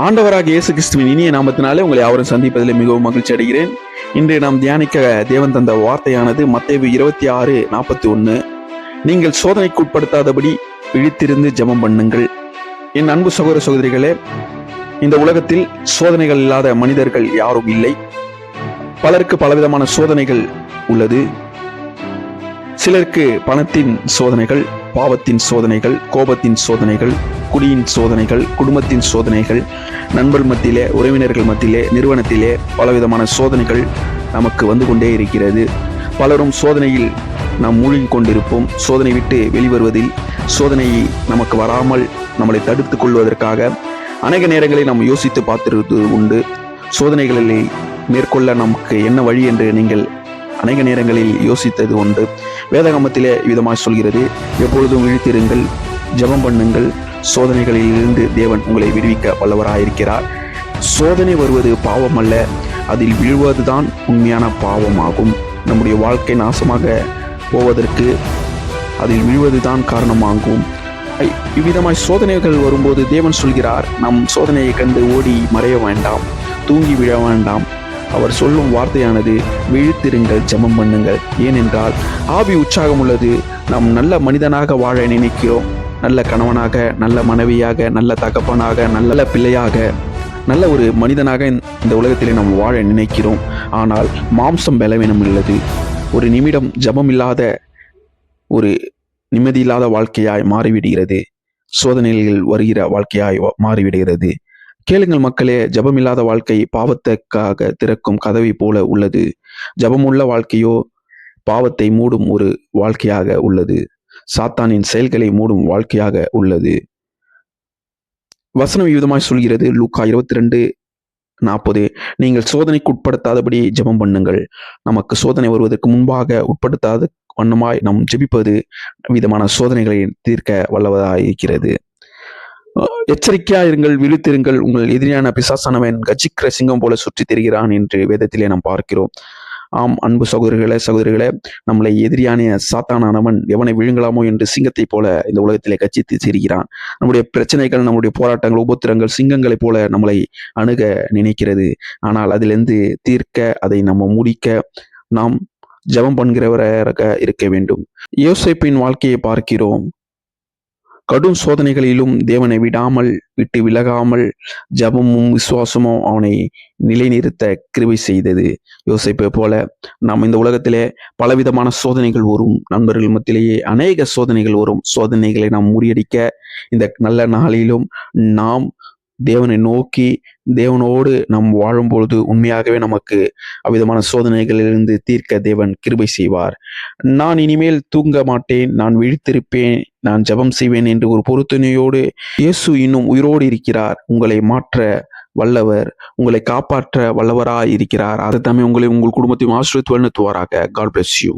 ஆண்டவராக இயேசு கிறிஸ்துவின் இனிய நாமத்தினாலே உங்களை யாவரும் சந்திப்பதில் மிகவும் மகிழ்ச்சி அடைகிறேன். இன்று நாம் தியானிக்க தேவன் தந்த வார்த்தையானது மத்தேயு 26:41. நீங்கள் சோதனைக்கு உட்படுத்தாதபடி விழித்திருந்து ஜெபம் பண்ணுங்கள். என் அன்பு சகோதர சகோதரிகளே, இந்த உலகத்தில் சோதனைகள் இல்லாத மனிதர்கள் யாரும் இல்லை. பலருக்கு பலவிதமான சோதனைகள் உள்ளது. சிலருக்கு பணத்தின் சோதனைகள், பாவத்தின் சோதனைகள், கோபத்தின் சோதனைகள், குடியின் சோதனைகள், குடும்பத்தின் சோதனைகள், நண்பர்கள் மத்தியிலே, உறவினர்கள் மத்தியிலே, நிறுவனத்திலே பலவிதமான சோதனைகள் நமக்கு வந்து கொண்டே இருக்கிறது. பலரும் சோதனையில் நாம் மூழ்கி கொண்டிருப்போம். சோதனை விட்டு வெளிவருவதில், சோதனையை நமக்கு வராமல் நம்மளை தடுத்து கொள்வதற்காக அநேக நேரங்களில் நாம் யோசித்து பார்த்திருப்பது உண்டு. சோதனைகளை மேற்கொள்ள நமக்கு என்ன வழி என்று நீங்கள் அநேக நேரங்களில் யோசித்தது உண்டு. வேதாகமத்திலே விதமாக சொல்கிறது, எப்பொழுதும் விழித்திருங்கள், ஜெபம் பண்ணுங்கள், சோதனைகளில் இருந்து தேவன் உங்களை விடுவிக்க வல்லவராயிருக்கிறார். சோதனை வருவது பாவம் அல்ல, அதில் விழுவதுதான் உண்மையான பாவமாகும். நம்முடைய வாழ்க்கை நாசமாக போவதற்கு அதில் விழுவதுதான் காரணமாகும். இவ்விதமாய் சோதனைகள் வரும்போது தேவன் சொல்கிறார், நம் சோதனையை கண்டு ஓடி மறைய வேண்டாம், தூங்கி விழ வேண்டாம். அவர் சொல்லும் வார்த்தையானது, விழித்திருங்கள், ஜெபம் பண்ணுங்கள். ஏனென்றால் ஆவி உற்சாகம் உள்ளது. நாம் நல்ல மனிதனாக வாழ நினைக்கிறோம். நல்ல கணவனாக, நல்ல மனைவியாக, நல்ல தகப்பனாக, நல்ல பிள்ளையாக, நல்ல ஒரு மனிதனாக இந்த உலகத்திலே நாம் வாழ நினைக்கிறோம். ஆனால் மாம்சம் பலவீனம் உள்ளது. ஒரு நிமிடம் ஜெபம் இல்லாத ஒரு நிம்மதியில்லாத வாழ்க்கையாய் மாறிவிடுகிறது. சோதனைகள் வருகிற வாழ்க்கையாய் மாறிவிடுகிறது. கேளுங்கள் மக்களே, ஜெபமில்லாத வாழ்க்கை பாவத்துக்காக திறக்கும் கதவை போல உள்ளது. ஜெபமுள்ள வாழ்க்கையோ பாவத்தை மூடும் ஒரு வாழ்க்கையாக உள்ளது. சாத்தானின் செயல்களை மூடும் வாழ்க்கையாக உள்ளது. வசனம் விதமாய் சொல்கிறது, லூக்கா 22:40, நீங்கள் சோதனைக்கு உட்படுத்தாதபடி ஜெபம் பண்ணுங்கள். நமக்கு சோதனை வருவதற்கு முன்பாக உட்படுத்தாத வண்ணமாய் நாம் ஜெபிப்பது விதமான சோதனைகளை தீர்க்க வல்லவதாக இருக்கிறது. எச்சரிக்கையா இருங்கள், விழித்திருங்கள், உங்கள் எதிரியான பிசாசானவன் கர்ஜிக்கிற சிங்கம் போல சுற்றி திரிகிறான் என்று வேதத்திலே நாம் பார்க்கிறோம். ஆம் அன்பு சகோதரிகளே, நம்மளை எதிரியான சாத்தானானவன் எவனை விழுங்கலாமோ என்று சிங்கத்தை போல இந்த உலகத்திலே கர்ஜித்து திரிகிறான். நம்முடைய பிரச்சனைகள், நம்முடைய போராட்டங்கள், உபத்திரங்கள் சிங்கங்களைப் போல நம்மளை அணுக நினைக்கிறது. ஆனால் அதிலிருந்து தீர்க்க, அதை நம்ம முடிக்க நாம் ஜெபம் பண்ணுகிறவராக இருக்க வேண்டும். யோசேப்பின் வாழ்க்கையை பார்க்கிறோம். கடும் சோதனைகளிலும் தேவனை விட்டு விலகாமல் ஜெபமும் விசுவாசமும் அவனை நிலைநிறுத்த கிருபை செய்தது. யோசேப்பை போல நாம் இந்த உலகத்திலே பலவிதமான சோதனைகள் வரும். நண்பர்கள் மத்தியிலேயே அநேக சோதனைகள் வரும். சோதனைகளை நாம் முறியடிக்க இந்த நல்ல நாளிலும் நாம் தேவனை நோக்கி தேவனோடு நாம் வாழும்பொழுது உண்மையாகவே நமக்கு அவ்விதமான சோதனைகளிலிருந்து தீர்க்க தேவன் கிருபை செய்வார். நான் இனிமேல் தூங்க மாட்டேன், நான் விழித்திருப்பேன், நான் ஜெபம் செய்வேன் என்று ஒரு பொறுத்துணையோடு இயேசு இன்னும் உயிரோடு இருக்கிறார். உங்களை மாற்ற வல்லவர், உங்களை காப்பாற்ற வல்லவராய் இருக்கிறார். அதை தாமே உங்களை, உங்கள் குடும்பத்தையும் ஆசீர்வதித்து வழிநடத்துவாராக. God bless you.